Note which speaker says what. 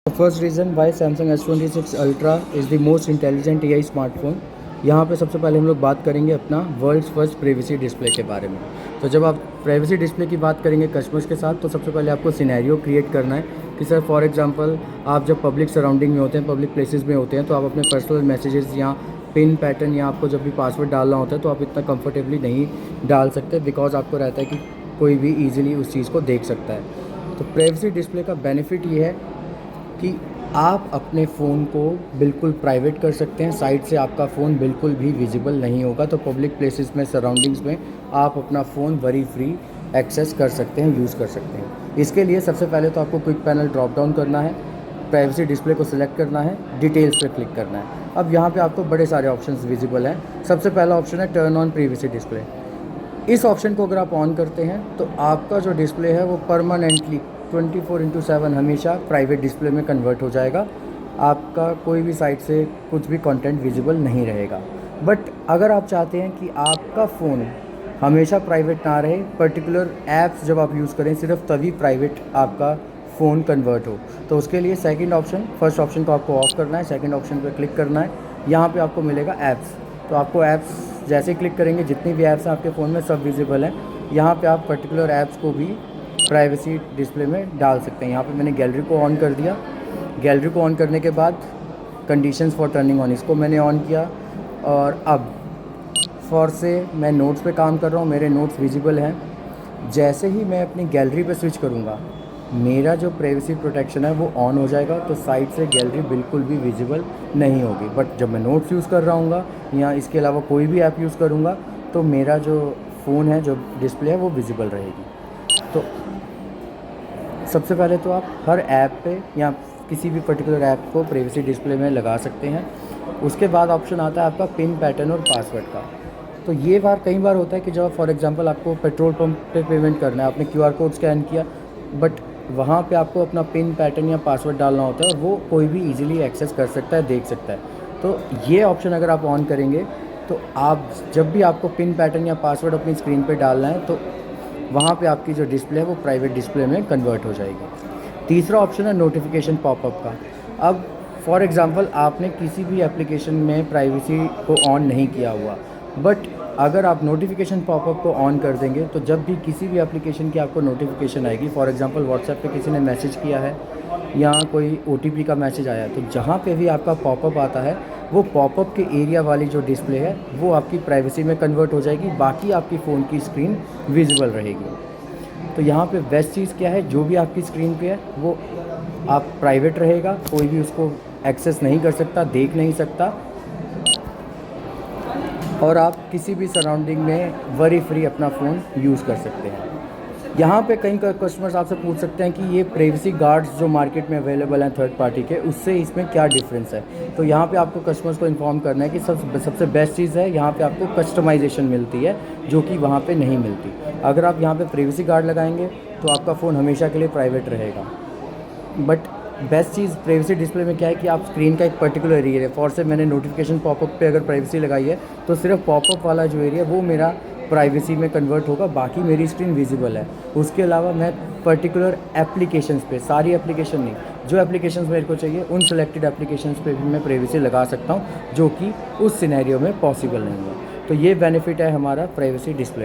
Speaker 1: First reason why Samsung S26 ultra is the most intelligent AI smartphone. यहाँ पे सबसे पहले हम लोग बात करेंगे अपना वर्ल्ड्स फर्स्ट प्राइवेसी डिस्प्ले के बारे में। तो जब आप प्राइवेसी डिस्प्ले की बात करेंगे कस्टमर्स के साथ, तो सबसे पहले आपको सिनेरियो क्रिएट करना है कि सर फॉर एग्जांपल आप जब पब्लिक सराउंडिंग में होते हैं, पब्लिक प्लेसेस में होते हैं, तो आप अपने पर्सनल मैसेजेस या पिन पैटर्न या आपको जब भी पासवर्ड डालना होता है तो आप इतना कंफर्टेबली नहीं डाल सकते, बिकॉज आपको रहता है कि कोई भी ईजिली उस चीज़ को देख सकता है। तो प्राइवेसी डिस्प्ले का बेनिफिट ये है कि आप अपने फ़ोन को बिल्कुल प्राइवेट कर सकते हैं। साइड से आपका फ़ोन बिल्कुल भी विजिबल नहीं होगा, तो पब्लिक प्लेसेस में, सराउंडिंग्स में आप अपना फ़ोन वेरी फ्री एक्सेस कर सकते हैं, यूज़ कर सकते हैं। इसके लिए सबसे पहले तो आपको क्विक पैनल ड्रॉप डाउन करना है, प्राइवेसी डिस्प्ले को सिलेक्ट करना है, डिटेल्स पे क्लिक करना है। अब यहाँ पे आपको बड़े सारे ऑप्शंस विजिबल हैं। सबसे पहला ऑप्शन है टर्न ऑन प्राइवेसी डिस्प्ले। इस ऑप्शन को अगर आप ऑन करते हैं तो आपका जो डिस्प्ले है वो परमानेंटली 24/7 हमेशा प्राइवेट डिस्प्ले में कन्वर्ट हो जाएगा। आपका कोई भी साइट से कुछ भी कंटेंट विजिबल नहीं रहेगा। बट अगर आप चाहते हैं कि आपका फ़ोन हमेशा प्राइवेट ना रहे, पर्टिकुलर ऐप्स जब आप यूज़ करें सिर्फ तभी प्राइवेट आपका फ़ोन कन्वर्ट हो, तो उसके लिए सेकंड ऑप्शन, फर्स्ट ऑप्शन को आपको ऑफ करना है, सेकंड ऑप्शन पर क्लिक करना है। यहाँ पे आपको मिलेगा ऐप्स। तो आपको ऐप्स जैसे ही क्लिक करेंगे, जितनी भी ऐप्स हैं आपके फ़ोन में सब विजिबल हैं। यहाँ पे आप पर्टिकुलर ऐप्स को भी प्राइवेसी डिस्प्ले में डाल सकते हैं। यहाँ पे मैंने गैलरी को ऑन कर दिया। गैलरी को ऑन करने के बाद कंडीशंस फॉर टर्निंग ऑन, इसको मैंने ऑन किया। और अब फॉर से मैं नोट्स पे काम कर रहा हूँ, मेरे नोट्स विजिबल हैं। जैसे ही मैं अपनी गैलरी पे स्विच करूँगा, मेरा जो प्राइवेसी प्रोटेक्शन है वो ऑन हो जाएगा, तो साइड से गैलरी बिल्कुल भी विजिबल नहीं होगी। बट जब मैं नोट्स यूज़ कर रहा हूँगा या इसके अलावा कोई भी ऐप यूज़ करूँगा, तो मेरा जो फ़ोन है, जो डिस्प्ले है, वो विजिबल रहेगी। तो सबसे पहले तो आप हर ऐप पे या किसी भी पर्टिकुलर ऐप को प्राइवेसी डिस्प्ले में लगा सकते हैं। उसके बाद ऑप्शन आता है आपका पिन पैटर्न और पासवर्ड का। तो ये कई बार होता है कि जब फॉर एग्जांपल आपको पेट्रोल पंप पे पेमेंट करना है, आपने QR कोड स्कैन किया, बट वहाँ पे आपको अपना पिन पैटर्न या पासवर्ड डालना होता है और वो कोई भी इजीली एक्सेस कर सकता है, देख सकता है। तो ये ऑप्शन अगर आप ऑन करेंगे तो आप जब भी आपको पिन पैटर्न या पासवर्ड अपनी स्क्रीन पे डालना है, तो वहाँ पे आपकी जो डिस्प्ले है वो प्राइवेट डिस्प्ले में कन्वर्ट हो जाएगी। तीसरा ऑप्शन है नोटिफिकेशन पॉपअप का। अब फॉर एग्ज़ाम्पल आपने किसी भी एप्लीकेशन में प्राइवेसी को ऑन नहीं किया हुआ, बट अगर आप नोटिफिकेशन पॉपअप को ऑन कर देंगे तो जब भी किसी भी एप्लीकेशन की आपको नोटिफिकेशन आएगी, फॉर एग्ज़ाम्पल व्हाट्सएप पे किसी ने मैसेज किया है या कोई OTP का मैसेज आया है, तो जहाँ पे भी आपका पॉपअप आता है, वो पॉपअप के एरिया वाली जो डिस्प्ले है वो आपकी प्राइवेसी में कन्वर्ट हो जाएगी, बाकी आपकी फ़ोन की स्क्रीन विजिबल रहेगी। तो यहाँ पे बेस्ट चीज़ क्या है, जो भी आपकी स्क्रीन पे है वो आप प्राइवेट रहेगा, कोई भी उसको एक्सेस नहीं कर सकता, देख नहीं सकता, और आप किसी भी सराउंडिंग में वरी फ्री अपना फ़ोन यूज़ कर सकते हैं। यहाँ पे कई कस्टमर्स आपसे पूछ सकते हैं कि ये प्राइवेसी गार्ड्स जो मार्केट में अवेलेबल हैं थर्ड पार्टी के, उससे इसमें क्या डिफरेंस है। तो यहाँ पे आपको कस्टमर्स को इन्फॉर्म करना है कि सबसे बेस्ट चीज़ है, यहाँ पे आपको कस्टमाइजेशन मिलती है जो कि वहाँ पे नहीं मिलती। अगर आप यहाँ पे प्राइवेसी गार्ड लगाएंगे तो आपका फ़ोन हमेशा के लिए प्राइवेट रहेगा। But best cheese privacy display में क्या है कि आप स्क्रीन का एक पर्टिकुलर एरिया है, फॉर से मैंने नोटिफिकेशन पॉपअप पे अगर प्राइवेसी लगाई है तो सिर्फ पॉपअप वाला जो एरिया वो मेरा प्राइवेसी में कन्वर्ट होगा, बाकी मेरी स्क्रीन विजिबल है। उसके अलावा मैं पर्टिकुलर एप्लीकेशंस पे, सारी एप्लीकेशन नहीं, जो एप्लीकेशंस मेरे को चाहिए उन सेलेक्टेड एप्लीकेशंस पे भी मैं प्राइवेसी लगा सकता हूँ, जो कि उस सिनेरियो में पॉसिबल नहीं है। तो ये बेनिफिट है हमारा प्राइवेसी डिस्प्ले का।